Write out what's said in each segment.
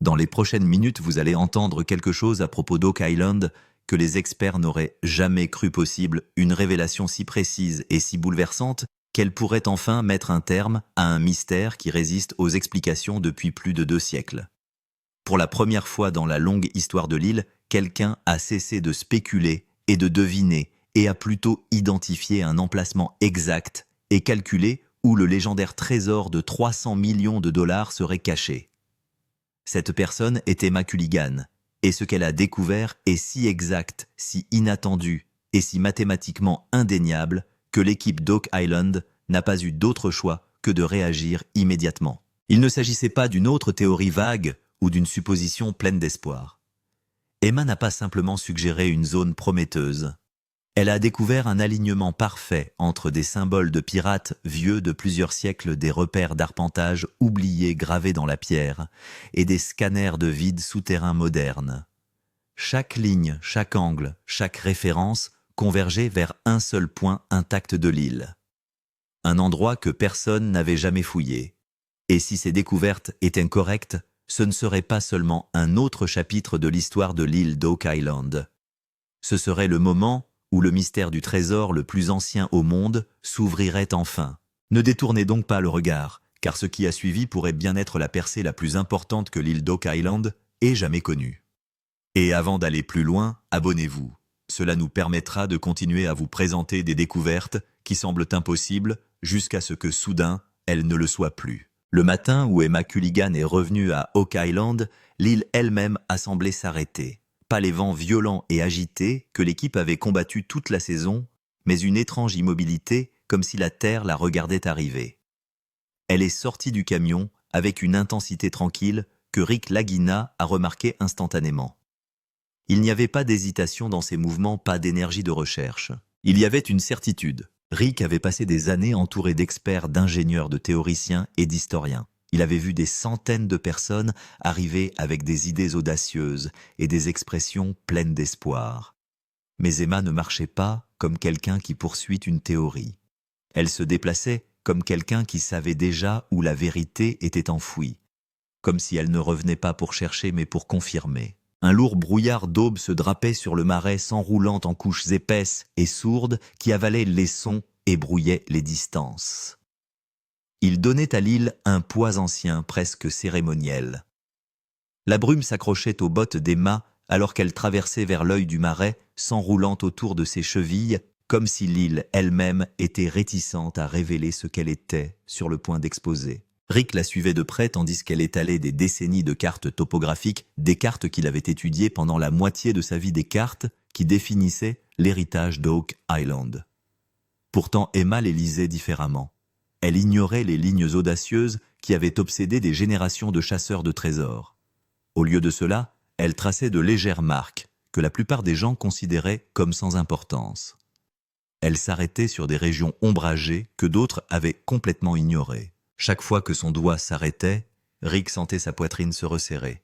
Dans les prochaines minutes, vous allez entendre quelque chose à propos d'Oak Island que les experts n'auraient jamais cru possible, une révélation si précise et si bouleversante qu'elle pourrait enfin mettre un terme à un mystère qui résiste aux explications depuis plus de 2 siècles. Pour la première fois dans la longue histoire de l'île, quelqu'un a cessé de spéculer et de deviner et a plutôt identifié un emplacement exact et calculé où le légendaire trésor de 300 millions de dollars serait caché. Cette personne est Emma Culligan, et ce qu'elle a découvert est si exact, si inattendu et si mathématiquement indéniable que l'équipe d'Oak Island n'a pas eu d'autre choix que de réagir immédiatement. Il ne s'agissait pas d'une autre théorie vague ou d'une supposition pleine d'espoir. Emma n'a pas simplement suggéré une zone prometteuse. Elle a découvert un alignement parfait entre des symboles de pirates vieux de plusieurs siècles, des repères d'arpentage oubliés gravés dans la pierre et des scanners de vide souterrain modernes. Chaque ligne, chaque angle, chaque référence convergeait vers un seul point intact de l'île. Un endroit que personne n'avait jamais fouillé. Et si ces découvertes étaient correctes, ce ne serait pas seulement un autre chapitre de l'histoire de l'île d'Oak Island. Ce serait le moment où le mystère du trésor le plus ancien au monde s'ouvrirait enfin. Ne détournez donc pas le regard, car ce qui a suivi pourrait bien être la percée la plus importante que l'île d'Oak Island ait jamais connue. Et avant d'aller plus loin, abonnez-vous. Cela nous permettra de continuer à vous présenter des découvertes qui semblent impossibles jusqu'à ce que soudain, elles ne le soient plus. Le matin où Emma Culligan est revenue à Oak Island, l'île elle-même a semblé s'arrêter. Pas les vents violents et agités que l'équipe avait combattus toute la saison, mais une étrange immobilité comme si la terre la regardait arriver. Elle est sortie du camion avec une intensité tranquille que Rick Lagina a remarqué instantanément. Il n'y avait pas d'hésitation dans ses mouvements, pas d'énergie de recherche. Il y avait une certitude. Rick avait passé des années entouré d'experts, d'ingénieurs, de théoriciens et d'historiens. Il avait vu des centaines de personnes arriver avec des idées audacieuses et des expressions pleines d'espoir. Mais Emma ne marchait pas comme quelqu'un qui poursuit une théorie. Elle se déplaçait comme quelqu'un qui savait déjà où la vérité était enfouie, comme si elle ne revenait pas pour chercher mais pour confirmer. Un lourd brouillard d'aube se drapait sur le marais s'enroulant en couches épaisses et sourdes qui avalaient les sons et brouillaient les distances. Il donnait à l'île un poids ancien, presque cérémoniel. La brume s'accrochait aux bottes d'Emma alors qu'elle traversait vers l'œil du marais, s'enroulant autour de ses chevilles, comme si l'île elle-même était réticente à révéler ce qu'elle était sur le point d'exposer. Rick la suivait de près tandis qu'elle étalait des décennies de cartes topographiques, des cartes qu'il avait étudiées pendant la moitié de sa vie, des cartes qui définissaient l'héritage d'Oak Island. Pourtant, Emma les lisait différemment. Elle ignorait les lignes audacieuses qui avaient obsédé des générations de chasseurs de trésors. Au lieu de cela, elle traçait de légères marques que la plupart des gens considéraient comme sans importance. Elle s'arrêtait sur des régions ombragées que d'autres avaient complètement ignorées. Chaque fois que son doigt s'arrêtait, Rick sentait sa poitrine se resserrer.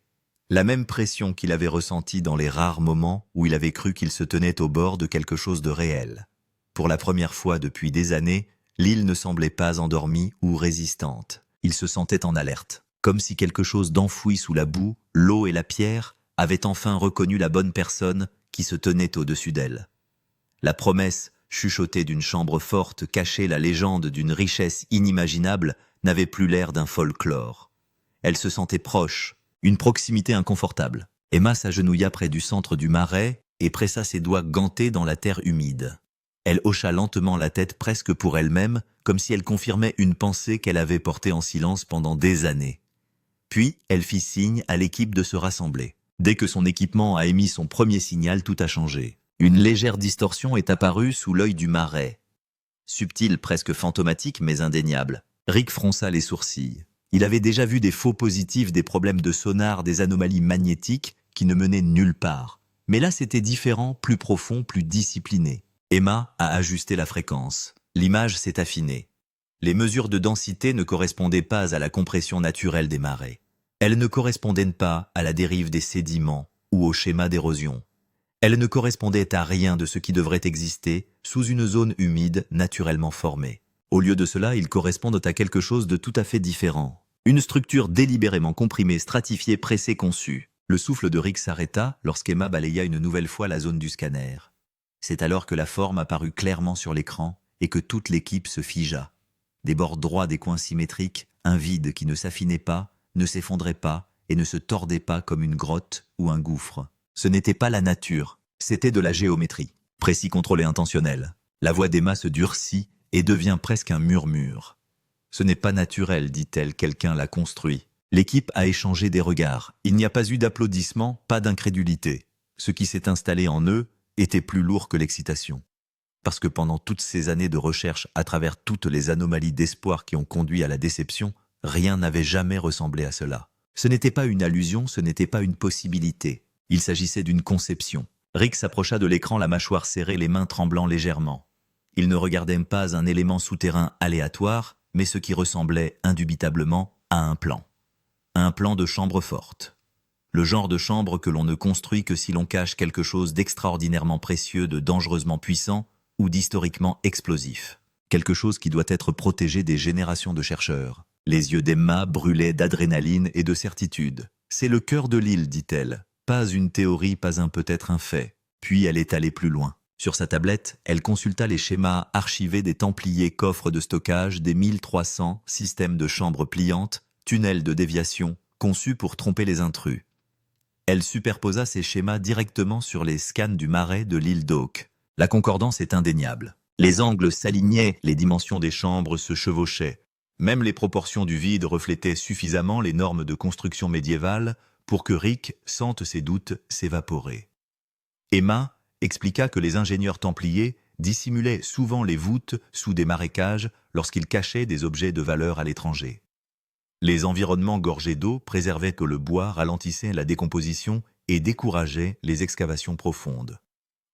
La même pression qu'il avait ressentie dans les rares moments où il avait cru qu'il se tenait au bord de quelque chose de réel. Pour la première fois depuis des années, l'île ne semblait pas endormie ou résistante. Il se sentait en alerte, comme si quelque chose d'enfoui sous la boue, l'eau et la pierre avait enfin reconnu la bonne personne qui se tenait au-dessus d'elle. La promesse chuchotée d'une chambre forte cachait la légende d'une richesse inimaginable n'avait plus l'air d'un folklore. Elle se sentait proche, une proximité inconfortable. Emma s'agenouilla près du centre du marais et pressa ses doigts gantés dans la terre humide. Elle hocha lentement la tête presque pour elle-même, comme si elle confirmait une pensée qu'elle avait portée en silence pendant des années. Puis, elle fit signe à l'équipe de se rassembler. Dès que son équipement a émis son premier signal, tout a changé. Une légère distorsion est apparue sous l'œil du marais. Subtile, presque fantomatique, mais indéniable. Rick fronça les sourcils. Il avait déjà vu des faux positifs, des problèmes de sonar, des anomalies magnétiques qui ne menaient nulle part. Mais là, c'était différent, plus profond, plus discipliné. Emma a ajusté la fréquence. L'image s'est affinée. Les mesures de densité ne correspondaient pas à la compression naturelle des marais. Elles ne correspondaient pas à la dérive des sédiments ou au schéma d'érosion. Elles ne correspondaient à rien de ce qui devrait exister sous une zone humide naturellement formée. Au lieu de cela, ils correspondent à quelque chose de tout à fait différent. Une structure délibérément comprimée, stratifiée, pressée, conçue. Le souffle de Rick s'arrêta lorsqu'Emma balaya une nouvelle fois la zone du scanner. C'est alors que la forme apparut clairement sur l'écran et que toute l'équipe se figea. Des bords droits, des coins symétriques, un vide qui ne s'affinait pas, ne s'effondrait pas et ne se tordait pas comme une grotte ou un gouffre. Ce n'était pas la nature, c'était de la géométrie. Précis, contrôlé, intentionnel. La voix d'Emma se durcit et devient presque un murmure. Ce n'est pas naturel, dit-elle, quelqu'un l'a construit. L'équipe a échangé des regards. Il n'y a pas eu d'applaudissements, pas d'incrédulité. Ce qui s'est installé en eux était plus lourd que l'excitation. Parce que pendant toutes ces années de recherche, à travers toutes les anomalies d'espoir qui ont conduit à la déception, rien n'avait jamais ressemblé à cela. Ce n'était pas une allusion, ce n'était pas une possibilité. Il s'agissait d'une conception. Rick s'approcha de l'écran, la mâchoire serrée, les mains tremblant légèrement. Il ne regardait pas un élément souterrain aléatoire, mais ce qui ressemblait indubitablement à un plan. Un plan de chambre forte. Le genre de chambre que l'on ne construit que si l'on cache quelque chose d'extraordinairement précieux, de dangereusement puissant ou d'historiquement explosif. Quelque chose qui doit être protégé des générations de chercheurs. Les yeux d'Emma brûlaient d'adrénaline et de certitude. « C'est le cœur de l'île », dit-elle. Pas une théorie, pas un peut-être un fait. Puis elle est allée plus loin. Sur sa tablette, elle consulta les schémas archivés des Templiers, coffres de stockage, des 1300 systèmes de chambres pliantes, tunnels de déviation, conçus pour tromper les intrus. Elle superposa ces schémas directement sur les scans du marais de l'île d'Oak. La concordance est indéniable. Les angles s'alignaient, les dimensions des chambres se chevauchaient. Même les proportions du vide reflétaient suffisamment les normes de construction médiévale pour que Rick sente ses doutes s'évaporer. Emma expliqua que les ingénieurs templiers dissimulaient souvent les voûtes sous des marécages lorsqu'ils cachaient des objets de valeur à l'étranger. Les environnements gorgés d'eau préservaient que le bois ralentissait la décomposition et décourageait les excavations profondes.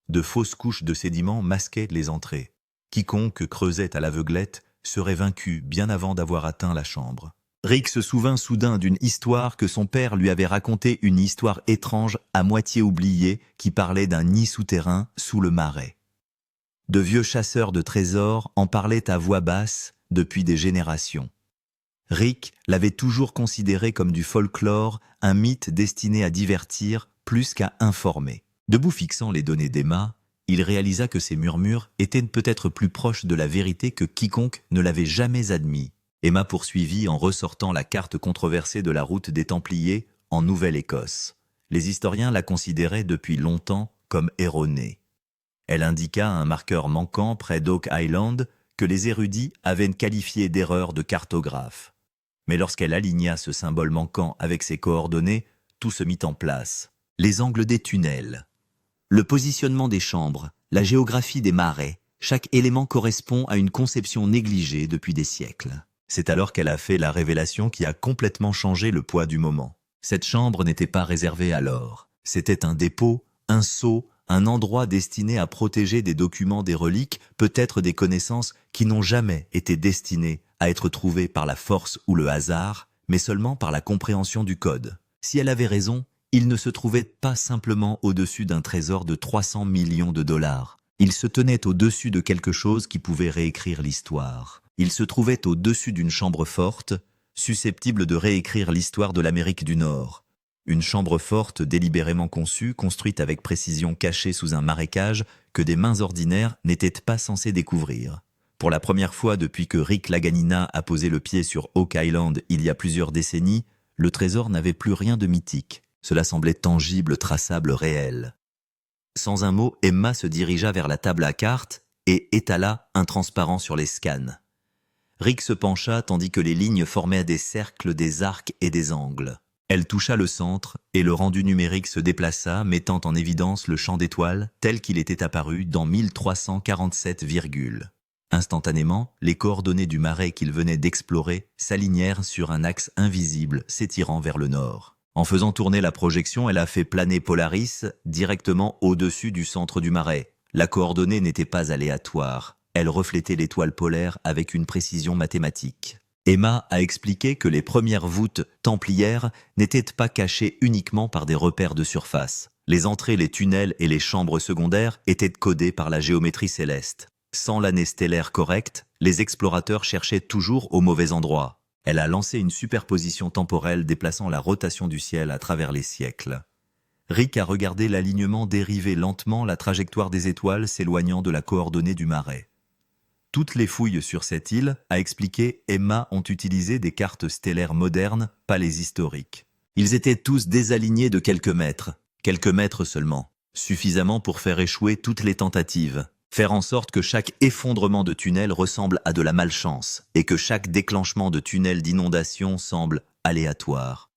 De fausses couches de sédiments masquaient les entrées. Quiconque creusait à l'aveuglette serait vaincu bien avant d'avoir atteint la chambre. Rick se souvint soudain d'une histoire que son père lui avait racontée, une histoire étrange à moitié oubliée qui parlait d'un nid souterrain sous le marais. De vieux chasseurs de trésors en parlaient à voix basse depuis des générations. Rick l'avait toujours considéré comme du folklore, un mythe destiné à divertir plus qu'à informer. Debout fixant les données d'Emma, il réalisa que ces murmures étaient peut-être plus proches de la vérité que quiconque ne l'avait jamais admis. Emma poursuivit en ressortant la carte controversée de la route des Templiers en Nouvelle-Écosse. Les historiens la considéraient depuis longtemps comme erronée. Elle indiqua un marqueur manquant près d'Oak Island que les érudits avaient qualifié d'erreur de cartographe. Mais lorsqu'elle aligna ce symbole manquant avec ses coordonnées, tout se mit en place. Les angles des tunnels, le positionnement des chambres, la géographie des marais, chaque élément correspond à une conception négligée depuis des siècles. C'est alors qu'elle a fait la révélation qui a complètement changé le poids du moment. Cette chambre n'était pas réservée à l'or. C'était un dépôt, un sceau, un endroit destiné à protéger des documents, des reliques, peut-être des connaissances qui n'ont jamais été destinées à être trouvées par la force ou le hasard, mais seulement par la compréhension du code. Si elle avait raison, il ne se trouvait pas simplement au-dessus d'un trésor de 300 millions de dollars. Il se tenait au-dessus de quelque chose qui pouvait réécrire l'histoire. Il se trouvait au-dessus d'une chambre forte, susceptible de réécrire l'histoire de l'Amérique du Nord. Une chambre forte délibérément conçue, construite avec précision, cachée sous un marécage que des mains ordinaires n'étaient pas censées découvrir. Pour la première fois depuis que Rick Laganina a posé le pied sur Oak Island il y a plusieurs décennies, le trésor n'avait plus rien de mythique. Cela semblait tangible, traçable, réel. Sans un mot, Emma se dirigea vers la table à cartes et étala un transparent sur les scans. Rick se pencha tandis que les lignes formaient des cercles, des arcs et des angles. Elle toucha le centre et le rendu numérique se déplaça, mettant en évidence le champ d'étoiles tel qu'il était apparu dans 1347 virgules. Instantanément, les coordonnées du marais qu'il venait d'explorer s'alignèrent sur un axe invisible s'étirant vers le nord. En faisant tourner la projection, elle a fait planer Polaris directement au-dessus du centre du marais. La coordonnée n'était pas aléatoire. Elle reflétait l'étoile polaire avec une précision mathématique. Emma a expliqué que les premières voûtes templières n'étaient pas cachées uniquement par des repères de surface. Les entrées, les tunnels et les chambres secondaires étaient codées par la géométrie céleste. Sans l'année stellaire correcte, les explorateurs cherchaient toujours au mauvais endroit. Elle a lancé une superposition temporelle déplaçant la rotation du ciel à travers les siècles. Rick a regardé l'alignement dériver lentement la trajectoire des étoiles s'éloignant de la coordonnée du marais. Toutes les fouilles sur cette île, a expliqué Emma, ont utilisé des cartes stellaires modernes, pas les historiques. Ils étaient tous désalignés de quelques mètres seulement, suffisamment pour faire échouer toutes les tentatives, faire en sorte que chaque effondrement de tunnel ressemble à de la malchance et que chaque déclenchement de tunnel d'inondation semble aléatoire.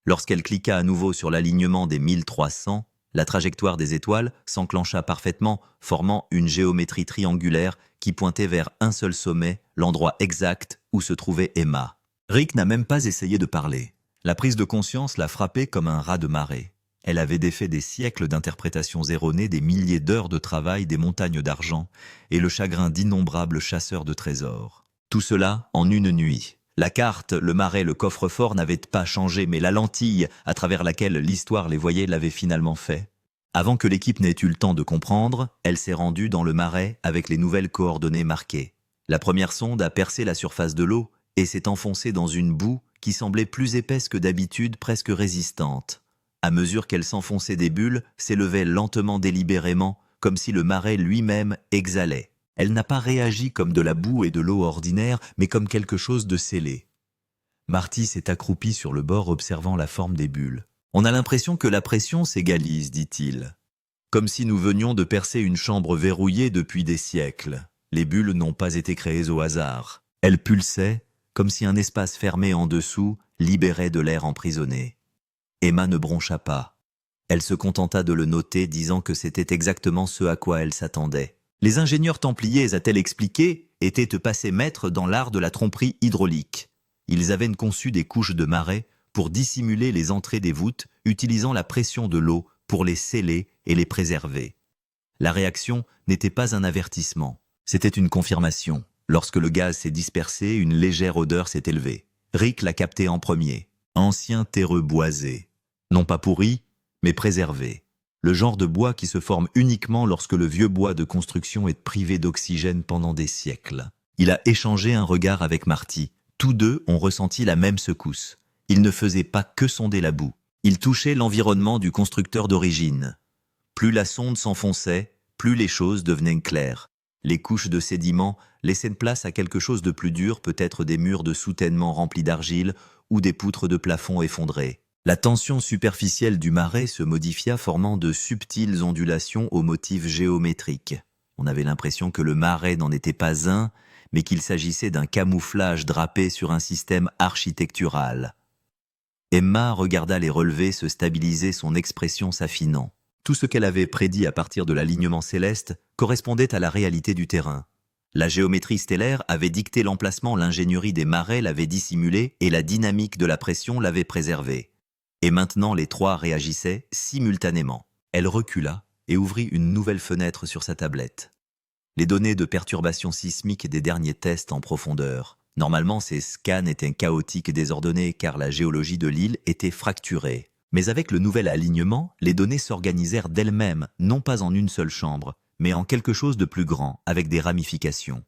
Lorsqu'elle cliqua à nouveau sur l'alignement des 1300, la trajectoire des étoiles s'enclencha parfaitement, formant une géométrie triangulaire qui pointait vers un seul sommet, l'endroit exact où se trouvait Emma. Rick n'a même pas essayé de parler. La prise de conscience l'a frappée comme un raz de marée. Elle avait défait des siècles d'interprétations erronées, des milliers d'heures de travail, des montagnes d'argent et le chagrin d'innombrables chasseurs de trésors. Tout cela en une nuit. La carte, le marais, le coffre-fort n'avaient pas changé, mais la lentille à travers laquelle l'histoire les voyait l'avait finalement fait. Avant que l'équipe n'ait eu le temps de comprendre, elle s'est rendue dans le marais avec les nouvelles coordonnées marquées. La première sonde a percé la surface de l'eau et s'est enfoncée dans une boue qui semblait plus épaisse que d'habitude, presque résistante. À mesure qu'elle s'enfonçait, des bulles s'élevaient lentement, délibérément, comme si le marais lui-même exhalait. Elle n'a pas réagi comme de la boue et de l'eau ordinaire, mais comme quelque chose de scellé. Marty s'est accroupi sur le bord observant la forme des bulles. « On a l'impression que la pression s'égalise, dit-il. Comme si nous venions de percer une chambre verrouillée depuis des siècles. Les bulles n'ont pas été créées au hasard. Elles pulsaient, comme si un espace fermé en dessous libérait de l'air emprisonné. » Emma ne broncha pas. Elle se contenta de le noter, disant que c'était exactement ce à quoi elle s'attendait. Les ingénieurs templiers, a-t-elle expliqué, étaient passés maîtres dans l'art de la tromperie hydraulique. Ils avaient conçu des couches de marais pour dissimuler les entrées des voûtes, utilisant la pression de l'eau pour les sceller et les préserver. La réaction n'était pas un avertissement, c'était une confirmation. Lorsque le gaz s'est dispersé, une légère odeur s'est élevée. Rick l'a capté en premier. Ancien terreux boisé. Non pas pourri, mais préservé. Le genre de bois qui se forme uniquement lorsque le vieux bois de construction est privé d'oxygène pendant des siècles. Il a échangé un regard avec Marty. Tous deux ont ressenti la même secousse. Il ne faisait pas que sonder la boue. Il touchait l'environnement du constructeur d'origine. Plus la sonde s'enfonçait, plus les choses devenaient claires. Les couches de sédiments laissaient place à quelque chose de plus dur, peut-être des murs de soutènement remplis d'argile ou des poutres de plafond effondrées. La tension superficielle du marais se modifia, formant de subtiles ondulations aux motifs géométriques. On avait l'impression que le marais n'en était pas un, mais qu'il s'agissait d'un camouflage drapé sur un système architectural. Emma regarda les relevés se stabiliser, son expression s'affinant. Tout ce qu'elle avait prédit à partir de l'alignement céleste correspondait à la réalité du terrain. La géométrie stellaire avait dicté l'emplacement, l'ingénierie des marais l'avait dissimulé et la dynamique de la pression l'avait préservé. Et maintenant les trois réagissaient simultanément. Elle recula et ouvrit une nouvelle fenêtre sur sa tablette. Les données de perturbation sismique des derniers tests en profondeur. Normalement, ces scans étaient chaotiques et désordonnés car la géologie de l'île était fracturée. Mais avec le nouvel alignement, les données s'organisèrent d'elles-mêmes, non pas en une seule chambre, mais en quelque chose de plus grand, avec des ramifications.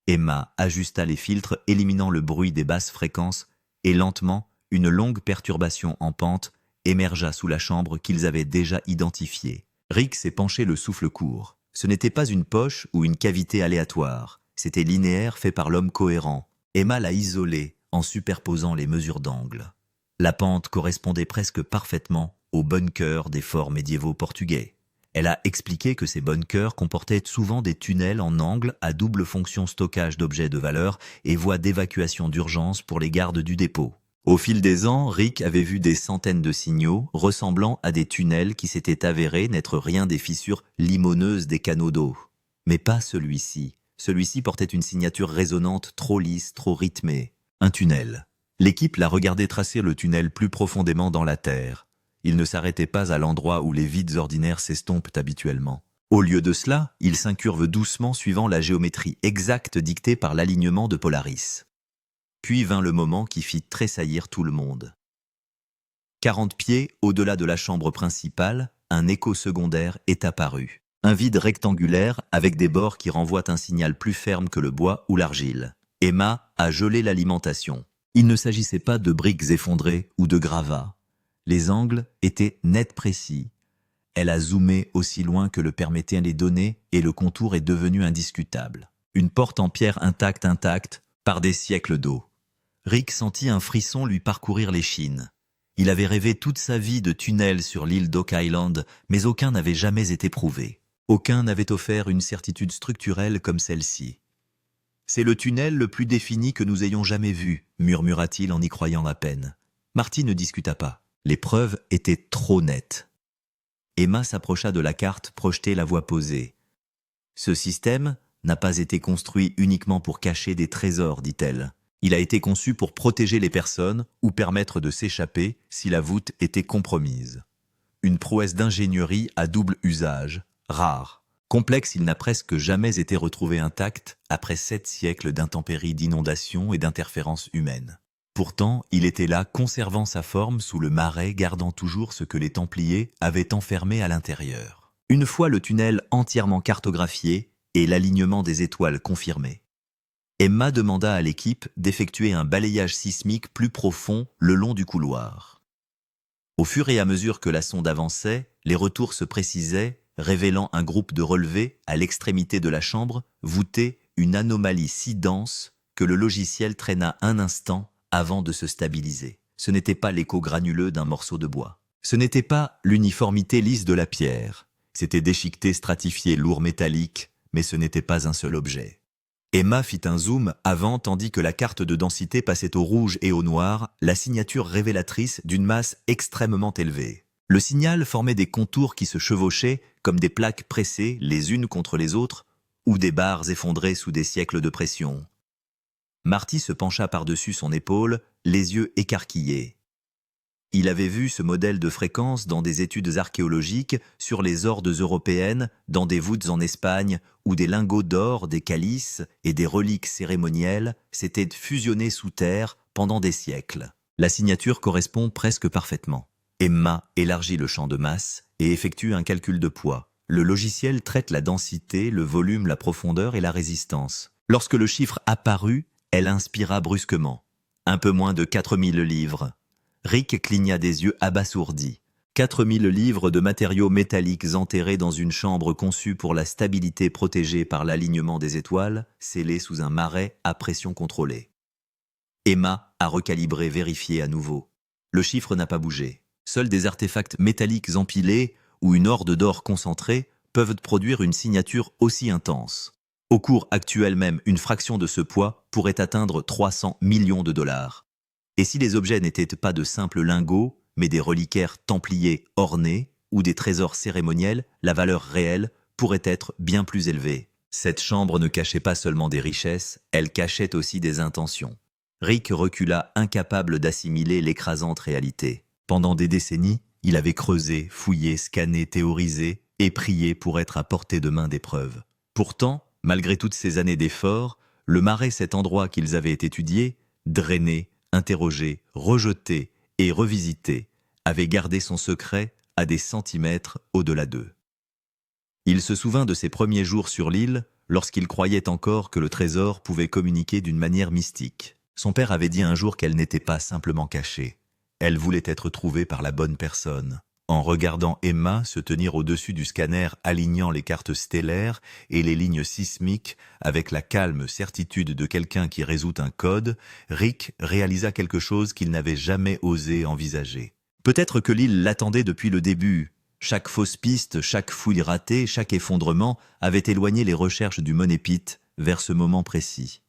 Emma ajusta les filtres, éliminant le bruit des basses fréquences, et lentement, une longue perturbation en pente émergea sous la chambre qu'ils avaient déjà identifiée. Rick s'est penché le souffle court. Ce n'était pas une poche ou une cavité aléatoire. C'était linéaire, fait par l'homme cohérent. Emma l'a isolé en superposant les mesures d'angle. La pente correspondait presque parfaitement aux bunkers des forts médiévaux portugais. Elle a expliqué que ces bunkers comportaient souvent des tunnels en angle à double fonction stockage d'objets de valeur et voies d'évacuation d'urgence pour les gardes du dépôt. Au fil des ans, Rick avait vu des centaines de signaux ressemblant à des tunnels qui s'étaient avérés n'être rien des fissures limoneuses des canaux d'eau. Mais pas celui-ci. Celui-ci portait une signature résonante, trop lisse, trop rythmée. Un tunnel. L'équipe l'a regardé tracer le tunnel plus profondément dans la terre. Il ne s'arrêtait pas à l'endroit où les vides ordinaires s'estompent habituellement. Au lieu de cela, il s'incurve doucement suivant la géométrie exacte dictée par l'alignement de Polaris. Puis vint le moment qui fit tressaillir tout le monde. 40 pieds au-delà de la chambre principale, un écho secondaire est apparu. Un vide rectangulaire avec des bords qui renvoient un signal plus ferme que le bois ou l'argile. Emma à geler l'alimentation. Il ne s'agissait pas de briques effondrées ou de gravats. Les angles étaient nets précis. Elle a zoomé aussi loin que le permettaient les données et le contour est devenu indiscutable. Une porte en pierre intacte, par des siècles d'eau. Rick sentit un frisson lui parcourir l'échine. Il avait rêvé toute sa vie de tunnels sur l'île d'Oak Island, mais aucun n'avait jamais été prouvé. Aucun n'avait offert une certitude structurelle comme celle-ci. « C'est le tunnel le plus défini que nous ayons jamais vu », murmura-t-il en y croyant à peine. Marty ne discuta pas. Les preuves étaient trop nettes. Emma s'approcha de la carte projetée, la voix posée. « Ce système n'a pas été construit uniquement pour cacher des trésors, dit-elle. Il a été conçu pour protéger les personnes ou permettre de s'échapper si la voûte était compromise. Une prouesse d'ingénierie à double usage, rare. Complexe, il n'a presque jamais été retrouvé intact après 7 siècles d'intempéries, d'inondations et d'interférences humaines. Pourtant, il était là, conservant sa forme sous le marais, gardant toujours ce que les Templiers avaient enfermé à l'intérieur. Une fois le tunnel entièrement cartographié et l'alignement des étoiles confirmé, Emma demanda à l'équipe d'effectuer un balayage sismique plus profond le long du couloir. Au fur et à mesure que la sonde avançait, les retours se précisaient, révélant un groupe de relevés à l'extrémité de la chambre, voûté une anomalie si dense que le logiciel traîna un instant avant de se stabiliser. Ce n'était pas l'écho granuleux d'un morceau de bois. Ce n'était pas l'uniformité lisse de la pierre. C'était déchiqueté, stratifié, lourd, métallique, mais ce n'était pas un seul objet. Emma fit un zoom avant tandis que la carte de densité passait au rouge et au noir, la signature révélatrice d'une masse extrêmement élevée. Le signal formait des contours qui se chevauchaient comme des plaques pressées les unes contre les autres ou des barres effondrées sous des siècles de pression. Marty se pencha par-dessus son épaule, les yeux écarquillés. Il avait vu ce modèle de fréquence dans des études archéologiques sur les hordes européennes, dans des voûtes en Espagne, où des lingots d'or, des calices et des reliques cérémonielles s'étaient fusionnés sous terre pendant des siècles. La signature correspond presque parfaitement. Emma élargit le champ de masse et effectue un calcul de poids. Le logiciel traite la densité, le volume, la profondeur et la résistance. Lorsque le chiffre apparut, elle inspira brusquement. Un peu moins de 4000 livres. Rick cligna des yeux abasourdis. 4000 livres de matériaux métalliques enterrés dans une chambre conçue pour la stabilité protégée par l'alignement des étoiles, scellée sous un marais à pression contrôlée. Emma a recalibré, vérifié à nouveau. Le chiffre n'a pas bougé. Seuls des artefacts métalliques empilés ou une horde d'or concentré peuvent produire une signature aussi intense. Au cours actuel même, une fraction de ce poids pourrait atteindre 300 millions de dollars. Et si les objets n'étaient pas de simples lingots, mais des reliquaires templiers ornés ou des trésors cérémoniels, la valeur réelle pourrait être bien plus élevée. Cette chambre ne cachait pas seulement des richesses, elle cachait aussi des intentions. Rick recula, incapable d'assimiler l'écrasante réalité. Pendant des décennies, il avait creusé, fouillé, scanné, théorisé et prié pour être à portée de main des preuves. Pourtant, malgré toutes ces années d'efforts, le marais, cet endroit qu'ils avaient étudié, drainé, interrogé, rejeté et revisité, avait gardé son secret à des centimètres au-delà d'eux. Il se souvint de ses premiers jours sur l'île, lorsqu'il croyait encore que le trésor pouvait communiquer d'une manière mystique. Son père avait dit un jour qu'elle n'était pas simplement cachée. Elle voulait être trouvée par la bonne personne. En regardant Emma se tenir au-dessus du scanner alignant les cartes stellaires et les lignes sismiques avec la calme certitude de quelqu'un qui résout un code, Rick réalisa quelque chose qu'il n'avait jamais osé envisager. Peut-être que l'île l'attendait depuis le début. Chaque fausse piste, chaque fouille ratée, chaque effondrement avait éloigné les recherches du Money Pit vers ce moment précis.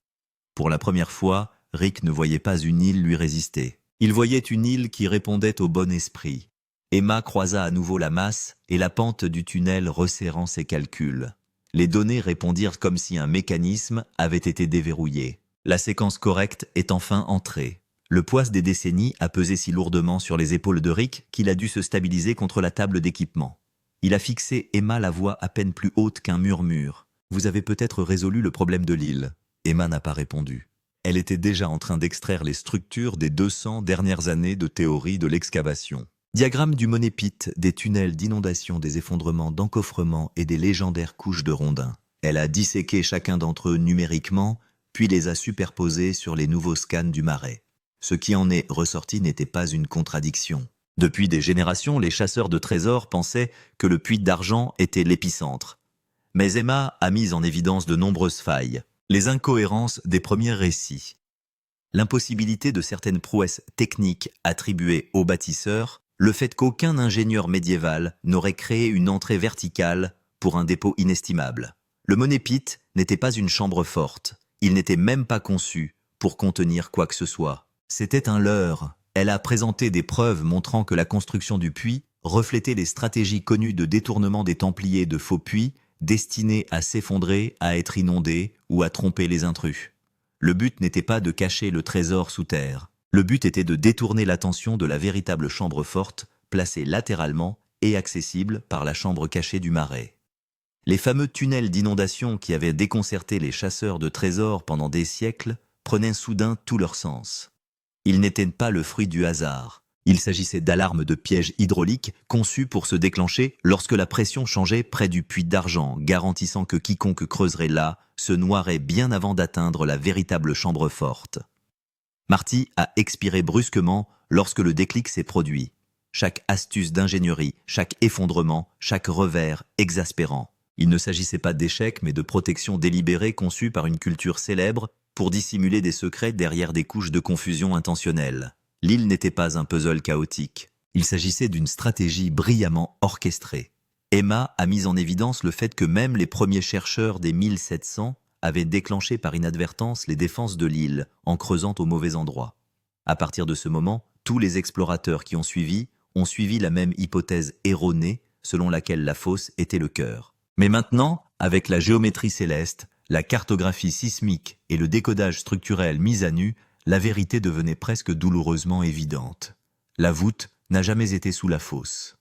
Pour la première fois, Rick ne voyait pas une île lui résister. Il voyait une île qui répondait au bon esprit. Emma croisa à nouveau la masse et la pente du tunnel resserrant ses calculs. Les données répondirent comme si un mécanisme avait été déverrouillé. La séquence correcte est enfin entrée. Le poids des décennies a pesé si lourdement sur les épaules de Rick qu'il a dû se stabiliser contre la table d'équipement. Il a fixé Emma la voix à peine plus haute qu'un murmure. « Vous avez peut-être résolu le problème de l'île. » Emma n'a pas répondu. Elle était déjà en train d'extraire les structures des 200 dernières années de théorie de l'excavation. Diagramme du Money Pit, des tunnels d'inondation, des effondrements, d'encoffrements et des légendaires couches de rondins. Elle a disséqué chacun d'entre eux numériquement, puis les a superposés sur les nouveaux scans du marais. Ce qui en est ressorti n'était pas une contradiction. Depuis des générations, les chasseurs de trésors pensaient que le puits d'argent était l'épicentre. Mais Emma a mis en évidence de nombreuses failles, les incohérences des premiers récits, l'impossibilité de certaines prouesses techniques attribuées aux bâtisseurs, le fait qu'aucun ingénieur médiéval n'aurait créé une entrée verticale pour un dépôt inestimable. Le Money Pit n'était pas une chambre forte, il n'était même pas conçu pour contenir quoi que ce soit. C'était un leurre. Elle a présenté des preuves montrant que la construction du puits reflétait les stratégies connues de détournement des Templiers de faux puits destinés à s'effondrer, à être inondés ou à tromper les intrus. Le but n'était pas de cacher le trésor sous terre. Le but était de détourner l'attention de la véritable chambre forte, placée latéralement et accessible par la chambre cachée du marais. Les fameux tunnels d'inondation qui avaient déconcerté les chasseurs de trésors pendant des siècles prenaient soudain tout leur sens. Ils n'étaient pas le fruit du hasard. Il s'agissait d'alarmes de pièges hydrauliques conçues pour se déclencher lorsque la pression changeait près du puits d'argent, garantissant que quiconque creuserait là se noierait bien avant d'atteindre la véritable chambre forte. Marty a expiré brusquement lorsque le déclic s'est produit. Chaque astuce d'ingénierie, chaque effondrement, chaque revers exaspérant. Il ne s'agissait pas d'échecs mais de protection délibérée conçue par une culture célèbre pour dissimuler des secrets derrière des couches de confusion intentionnelle. L'île n'était pas un puzzle chaotique. Il s'agissait d'une stratégie brillamment orchestrée. Emma a mis en évidence le fait que même les premiers chercheurs des 1700 avaient déclenché par inadvertance les défenses de l'île en creusant au mauvais endroit. À partir de ce moment, tous les explorateurs qui ont suivi la même hypothèse erronée selon laquelle la fosse était le cœur. Mais maintenant, avec la géométrie céleste, la cartographie sismique et le décodage structurel mis à nu, la vérité devenait presque douloureusement évidente. La voûte n'a jamais été sous la fosse.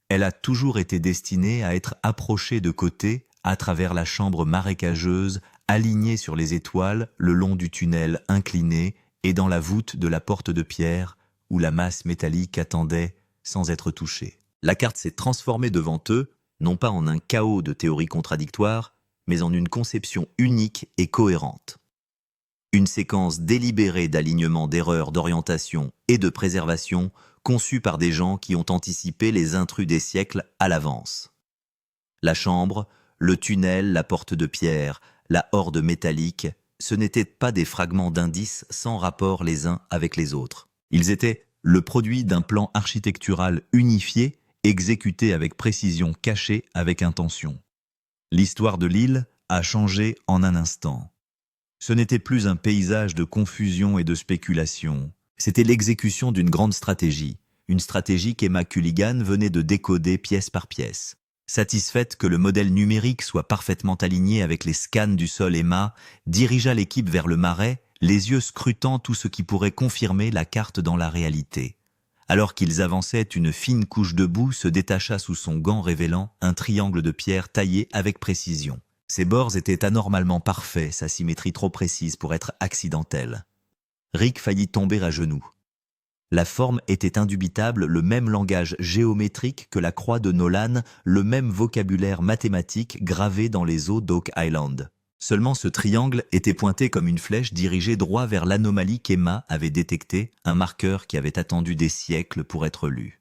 Elle a toujours été destinée à être approchée de côté à travers la chambre marécageuse, alignée sur les étoiles le long du tunnel incliné et dans la voûte de la porte de pierre où la masse métallique attendait sans être touchée. La carte s'est transformée devant eux, non pas en un chaos de théories contradictoires, mais en une conception unique et cohérente. Une séquence délibérée d'alignement d'erreurs d'orientation et de préservation conçue par des gens qui ont anticipé les intrus des siècles à l'avance. La chambre, le tunnel, la porte de pierre, la horde métallique, ce n'étaient pas des fragments d'indices sans rapport les uns avec les autres. Ils étaient le produit d'un plan architectural unifié, exécuté avec précision, caché avec intention. L'histoire de l'île a changé en un instant. Ce n'était plus un paysage de confusion et de spéculation. C'était l'exécution d'une grande stratégie. Une stratégie qu'Emma Culligan venait de décoder pièce par pièce. Satisfaite que le modèle numérique soit parfaitement aligné avec les scans du sol, Emma dirigea l'équipe vers le marais, les yeux scrutant tout ce qui pourrait confirmer la carte dans la réalité. Alors qu'ils avançaient, une fine couche de boue se détacha sous son gant révélant un triangle de pierre taillé avec précision. Ses bords étaient anormalement parfaits, sa symétrie trop précise pour être accidentelle. Rick faillit tomber à genoux. La forme était indubitable, le même langage géométrique que la croix de Nolan, le même vocabulaire mathématique gravé dans les eaux d'Oak Island. Seulement ce triangle était pointé comme une flèche dirigée droit vers l'anomalie qu'Emma avait détectée, un marqueur qui avait attendu des siècles pour être lu.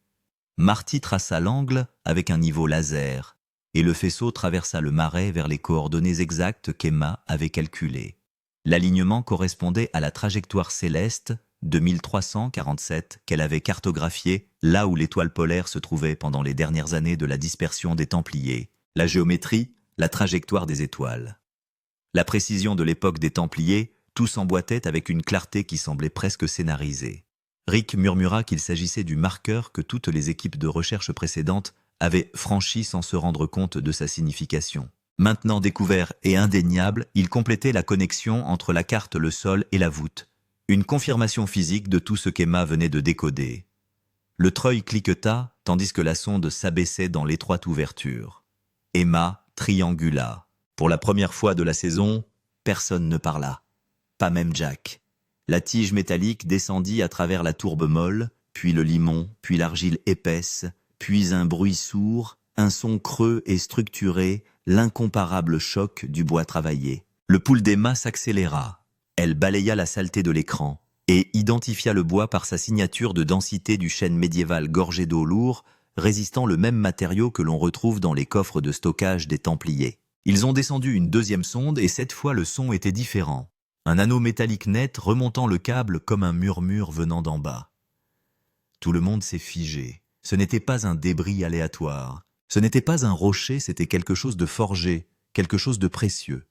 Marty traça l'angle avec un niveau laser, et le faisceau traversa le marais vers les coordonnées exactes qu'Emma avait calculées. L'alignement correspondait à la trajectoire céleste de 1347 qu'elle avait cartographiée là où l'étoile polaire se trouvait pendant les dernières années de la dispersion des Templiers. La géométrie, la trajectoire des étoiles. La précision de l'époque des Templiers, tout s'emboîtait avec une clarté qui semblait presque scénarisée. Rick murmura qu'il s'agissait du marqueur que toutes les équipes de recherche précédentes avaient franchi sans se rendre compte de sa signification. Maintenant découvert et indéniable, il complétait la connexion entre la carte, le sol et la voûte. Une confirmation physique de tout ce qu'Emma venait de décoder. Le treuil cliqueta, tandis que la sonde s'abaissait dans l'étroite ouverture. Emma triangula. Pour la première fois de la saison, personne ne parla. Pas même Jack. La tige métallique descendit à travers la tourbe molle, puis le limon, puis l'argile épaisse, puis un bruit sourd, un son creux et structuré, l'incomparable choc du bois travaillé. Le pool d'Emma s'accéléra. Elle balaya la saleté de l'écran et identifia le bois par sa signature de densité du chêne médiéval gorgé d'eau lourd, résistant le même matériau que l'on retrouve dans les coffres de stockage des Templiers. Ils ont descendu une deuxième sonde et cette fois le son était différent. Un anneau métallique net remontant le câble comme un murmure venant d'en bas. Tout le monde s'est figé. Ce n'était pas un débris aléatoire. Ce n'était pas un rocher, c'était quelque chose de forgé, quelque chose de précieux.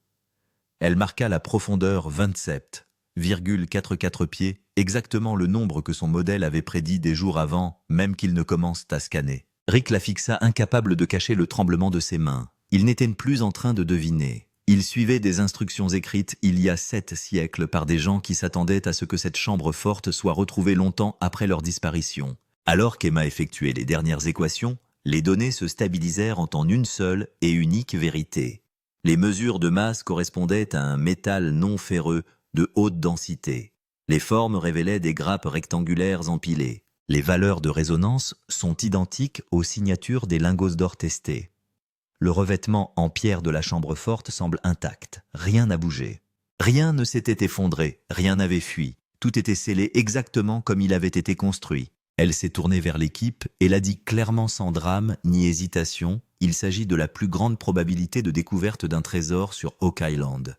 Elle marqua la profondeur 27,44 pieds, exactement le nombre que son modèle avait prédit des jours avant, même qu'ils ne commencent à scanner. Rick la fixa, incapable de cacher le tremblement de ses mains. Il n'était plus en train de deviner. Il suivait des instructions écrites il y a 7 siècles par des gens qui s'attendaient à ce que cette chambre forte soit retrouvée longtemps après leur disparition. Alors qu'Emma effectuait les dernières équations, les données se stabilisèrent en une seule et unique vérité. Les mesures de masse correspondaient à un métal non ferreux de haute densité. Les formes révélaient des grappes rectangulaires empilées. Les valeurs de résonance sont identiques aux signatures des lingots d'or testés. Le revêtement en pierre de la chambre forte semble intact. Rien n'a bougé. Rien ne s'était effondré, rien n'avait fui. Tout était scellé exactement comme il avait été construit. Elle s'est tournée vers l'équipe et l'a dit clairement sans drame ni hésitation. Il s'agit de la plus grande probabilité de découverte d'un trésor sur Oak Island.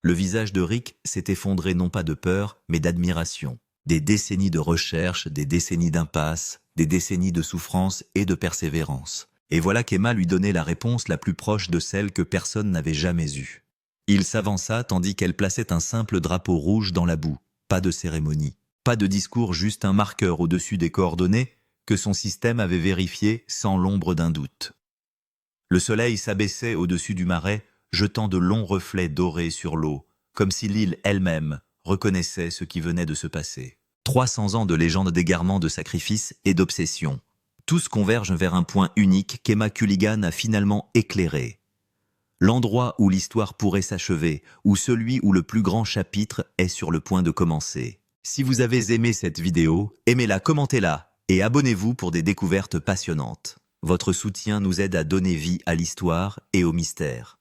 Le visage de Rick s'est effondré non pas de peur, mais d'admiration. Des décennies de recherche, des décennies d'impasse, des décennies de souffrance et de persévérance. Et voilà qu'Emma lui donnait la réponse la plus proche de celle que personne n'avait jamais eue. Il s'avança tandis qu'elle plaçait un simple drapeau rouge dans la boue. Pas de cérémonie. Pas de discours, juste un marqueur au-dessus des coordonnées que son système avait vérifié sans l'ombre d'un doute. Le soleil s'abaissait au-dessus du marais, jetant de longs reflets dorés sur l'eau, comme si l'île elle-même reconnaissait ce qui venait de se passer. 300 ans de légende d'égarement, de sacrifice et d'obsession. Tous convergent vers un point unique qu'Emma Culligan a finalement éclairé. L'endroit où l'histoire pourrait s'achever, ou celui où le plus grand chapitre est sur le point de commencer. Si vous avez aimé cette vidéo, aimez-la, commentez-la et abonnez-vous pour des découvertes passionnantes. Votre soutien nous aide à donner vie à l'histoire et au mystère.